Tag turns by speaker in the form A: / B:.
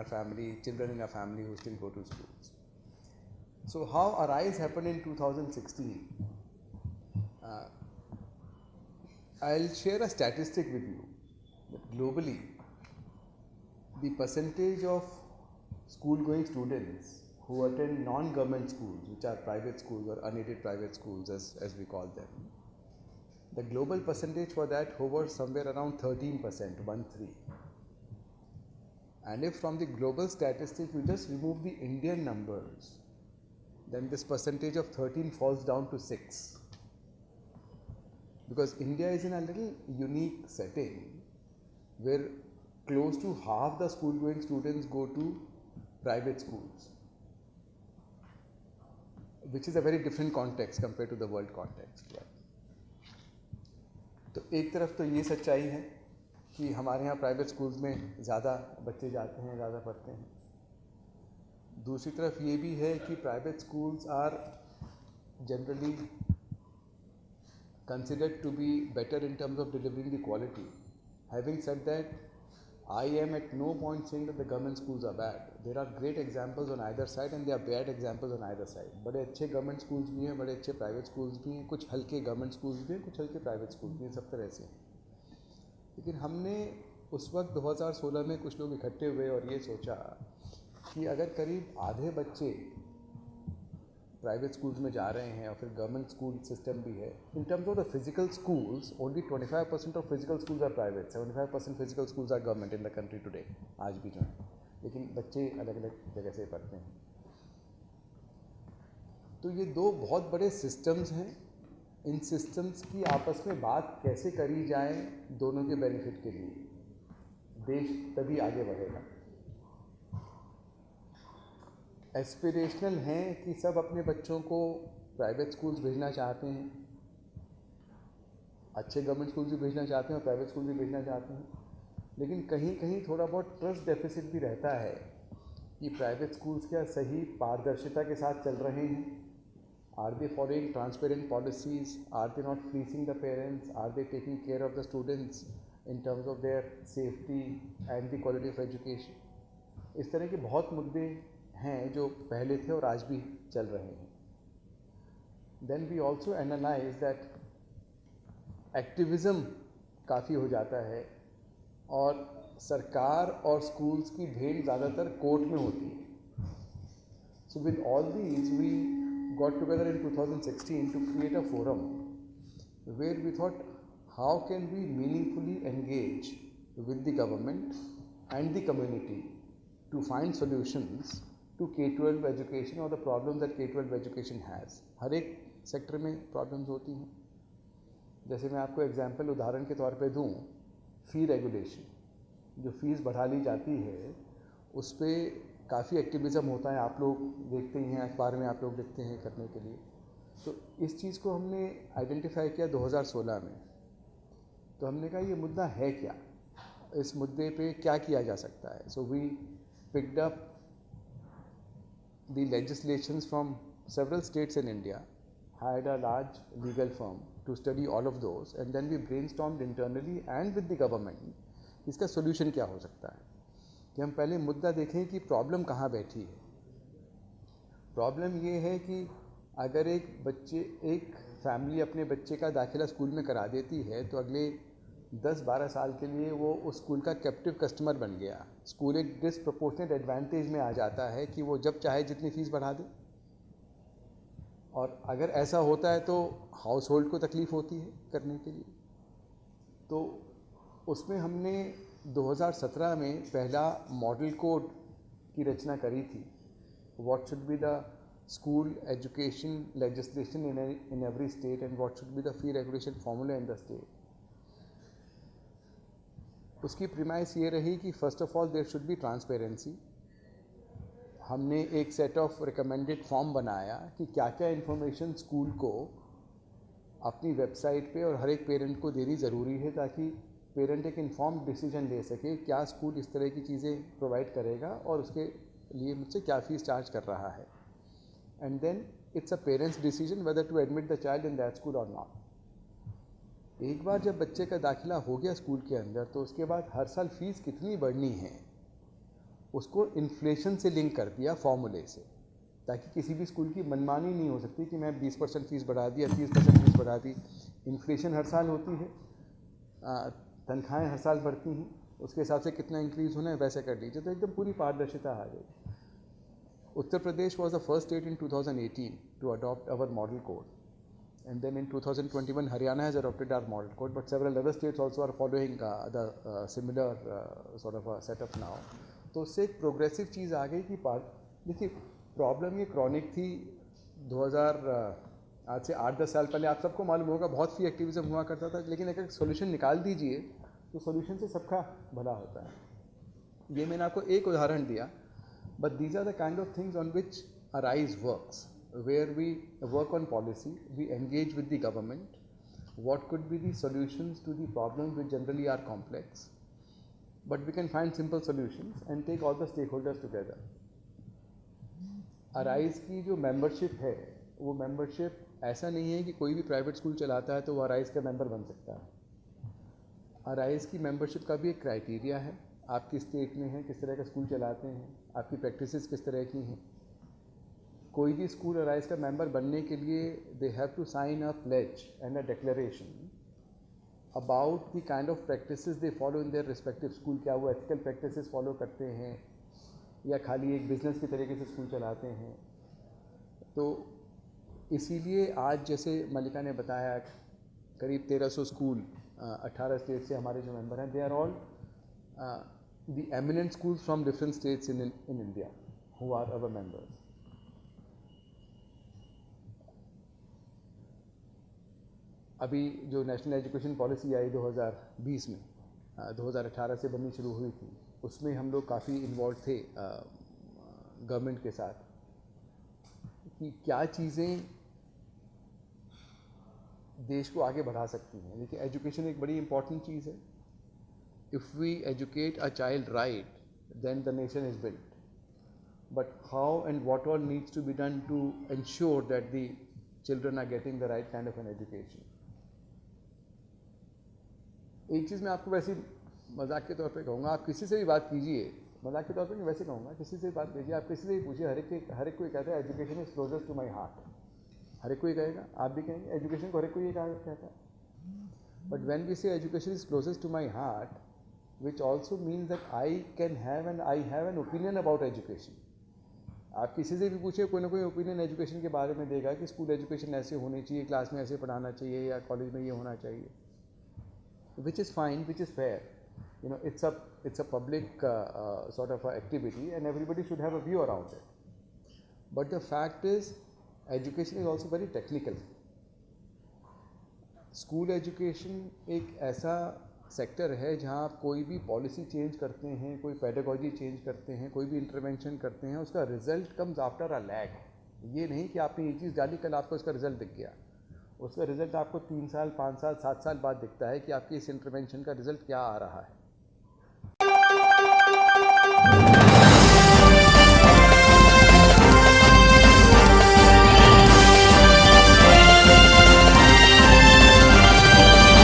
A: our family, children in our family who still go to schools. So how Arise happened in 2016? I'll share a statistic with you that globally, the percentage of school-going students who attend non-government schools, which are private schools or unaided private schools as we call them, the global percentage for that hovers somewhere around 13%, 1-3. And if from the global statistic we just remove the Indian numbers, then this percentage of 13 falls down to 6. Because India is in a little unique setting where close to half the school-going students go to private schools, which is a very different context compared to the world context. Yeah. तो एक तरफ तो ये सच्चाई है कि हमारे यहाँ प्राइवेट स्कूल्स में ज़्यादा बच्चे जाते हैं, ज़्यादा पढ़ते हैं. दूसरी तरफ ये भी है कि private schools are generally considered to be better in terms of delivering the quality. Having said that, I am at no point saying that the government schools are bad. There are great examples on either side and there are bad examples on either side. बड़े अच्छे government schools भी हैं, बड़े अच्छे private schools भी हैं, कुछ हल्के गवर्नमेंट स्कूल्स भी हैं, कुछ हल्के प्राइवेट स्कूल्स भी हैं, सब तरह से. लेकिन हमने उस वक्त 2016 में कुछ लोग इकट्ठे हुए और ये सोचा कि अगर करीब आधे बच्चे प्राइवेट स्कूल्स में जा रहे हैं और फिर गवर्नमेंट स्कूल सिस्टम भी है, in terms of the physical schools only 25% of physical schools are private, 75% physical schools are government in the country today, आज भी जो है, लेकिन बच्चे अलग अलग जगह से पढ़ते हैं. तो ये दो बहुत बड़े सिस्टम्स हैं. इन सिस्टम्स की आपस में बात कैसे करी जाए दोनों के बेनिफिट के लिए, देश तभी आगे बढ़ेगा. एस्पिरेशनल हैं कि सब अपने बच्चों को प्राइवेट स्कूल्स भेजना चाहते हैं, अच्छे गवर्नमेंट स्कूल्स भी भेजना चाहते हैं और प्राइवेट स्कूल भी भेजना चाहते हैं, लेकिन कहीं कहीं थोड़ा बहुत ट्रस्ट डेफिसिट भी रहता है कि प्राइवेट स्कूल्स क्या सही पारदर्शिता के साथ चल रहे हैं, are they following transparent policies, are they not fleecing the parents, are they taking care of the students in terms of their safety and the quality of education. इस तरह के बहुत मुद्दे हैं जो पहले थे और आज भी चल रहे हैं. Then we also analyze that activism काफ़ी हो जाता है और सरकार और स्कूल्स की भेंट ज़्यादातर कोर्ट में होती है. So with all these we got together in 2016 to create a forum where we thought how can we meaningfully engage with the government and the community to find solutions to K-12 education or the problems that K-12 education has. हर एक sector में problems होती हैं. जैसे मैं आपको example उदाहरण के तौर पे दूं, फ़ी रेगुलेशन, जो फ़ीस बढ़ा ली जाती है उस पर काफ़ी एक्टिविज़म होता है. आप लोग देखते ही हैं, अखबार में आप लोग लिखते हैं करने के लिए. तो इस चीज़ को हमने आइडेंटिफाई किया 2016 में. तो हमने कहा ये मुद्दा है क्या, इस मुद्दे पे क्या किया जा सकता है. So we picked up the legislations from several states in India, hired a large legal firm to study all of those, and then we brainstormed internally and with the government इसका solution क्या हो सकता है. कि हम पहले मुद्दा देखें कि प्रॉब्लम कहाँ बैठी है. प्रॉब्लम ये है कि अगर एक फैमिली अपने बच्चे का दाखिला स्कूल में करा देती है तो अगले 10-12 साल के लिए वो उस स्कूल का कैप्टिव कस्टमर बन गया. स्कूल एक डिसप्रोपोर्शनेट एडवांटेज में आ जाता है कि वो जब चाहे जितनी फ़ीस बढ़ा दे, और अगर ऐसा होता है तो हाउस होल्ड को तकलीफ़ होती है करने के लिए. तो उसमें हमने 2017 में पहला मॉडल कोड की रचना करी थी. What should be the school education legislation in every state and what should be the fee regulation formula in the state. उसकी प्रीमाइस ये रही कि first of all there should be transparency. हमने एक सेट ऑफ रिकमेंडेड फॉर्म बनाया कि क्या क्या इन्फॉर्मेशन स्कूल को अपनी वेबसाइट पे और हर एक पेरेंट को देनी ज़रूरी है ताकि पेरेंट एक इन्फॉर्म्ड डिसीजन ले सके क्या स्कूल इस तरह की चीज़ें प्रोवाइड करेगा और उसके लिए मुझसे क्या फ़ीस चार्ज कर रहा है. And then it's a parents decision whether to admit the child in that school और नॉट. एक बार जब बच्चे का दाखिला हो गया स्कूल के अंदर तो उसके बाद हर साल फ़ीस कितनी बढ़नी है उसको इन्फ्लेशन से लिंक कर दिया फॉर्मूले से, ताकि किसी भी स्कूल की मनमानी नहीं हो सकती कि मैं 20% फीस बढ़ा दी या 30% फीस बढ़ा दी। इन्फ्लेशन हर साल होती है, तनख्वाहें हर साल बढ़ती हैं, उसके हिसाब से कितना इंक्रीज़ होना है वैसे कर लीजिए, तो एकदम पूरी पारदर्शिता आ गई। Uttar Pradesh was the first state in 2018 to adopt our model code, and then in 2021 Haryana has adopted our model code, but several other states also are following the similar sort of a setup now. तो उससे एक progressive चीज़ आ गई कि देखिए problem ये chronic थी। 2000 आज से 8-10 साल पहले आप सबको मालूम होगा बहुत सी एक्टिविज़म हुआ करता था, लेकिन अगर सोल्यूशन निकाल दीजिए तो सोल्यूशन से सबका भला होता है। ये मैंने आपको एक उदाहरण दिया, but these are the kind of things on which ARISE works, where we work on policy, we engage with the government, what could be the solutions to the problems which generally are complex, but we can find simple solutions and take all the stakeholders together. ARISE की जो membership है, वो membership ऐसा नहीं है कि कोई भी प्राइवेट स्कूल चलाता है तो वो ARISE का मेंबर बन सकता है। ARISE की मेंबरशिप का भी एक क्राइटेरिया है, आप किस स्टेट में हैं, किस तरह का स्कूल चलाते हैं, आपकी प्रैक्टिसेस किस तरह की हैं। कोई भी स्कूल ARISE का मेंबर बनने के लिए they have to sign a pledge and a declaration about the kind of practices they follow in their respective school. क्या वो एथिकल प्रैक्टिसेस फॉलो करते हैं या खाली एक बिजनेस के तरीके से स्कूल चलाते हैं। तो इसीलिए आज जैसे मल्लिका ने बताया करीब 1300 स्कूल 18 स्टेट से हमारे जो मेंबर हैं, they are all the eminent schools from different states in India who are our members. अभी जो नेशनल एजुकेशन पॉलिसी आई 2020 में 2018 से बननी शुरू हुई थी, उसमें हम लोग काफ़ी इन्वॉल्व थे गवर्नमेंट के साथ कि क्या चीज़ें देश को आगे बढ़ा सकती हैं। देखिए एजुकेशन एक बड़ी इंपॉर्टेंट चीज़ है। If we educate a child right, then the nation is built. But how and what all needs to be done to ensure that the children are getting the right kind of an education? एक चीज़ मैं आपको वैसे मजाक के तौर पे कहूँगा, आप किसी से भी बात कीजिए, मजाक के तौर पे नहीं वैसे कहूँगा, किसी से भी बात कीजिए, आप किसी से भी पूछिए, हर एक कोई कहता है education is closest to my heart. हर एक कोई कहेगा, आप भी कहेंगे एजुकेशन को हर एक कोई ये कहता है। But when we say education is closest to my heart, which also means that I have an opinion about education. आप किसी से भी पूछे कोई ना कोई ओपिनियन एजुकेशन के बारे में देगा कि स्कूल एजुकेशन ऐसे होनी चाहिए, क्लास में ऐसे पढ़ाना चाहिए या कॉलेज में ये होना चाहिए, which is fine, which is fair. You know, it's a public sort of activity and everybody should have a view around it. But the fact is, education is also very technical. School education एक ऐसा sector है जहाँ आप कोई भी policy change करते हैं, कोई पेडागॉजी चेंज करते हैं, कोई भी इंटरवेंशन करते हैं, उसका result comes after a lag. ये नहीं कि आपने ये चीज़ डाली कल आपको उसका रिजल्ट दिख गया, उसका रिजल्ट आपको 3 साल 5 साल 7 साल बाद दिखता है कि आपकी इस इंटरवेंशन का रिजल्ट क्या आ रहा है।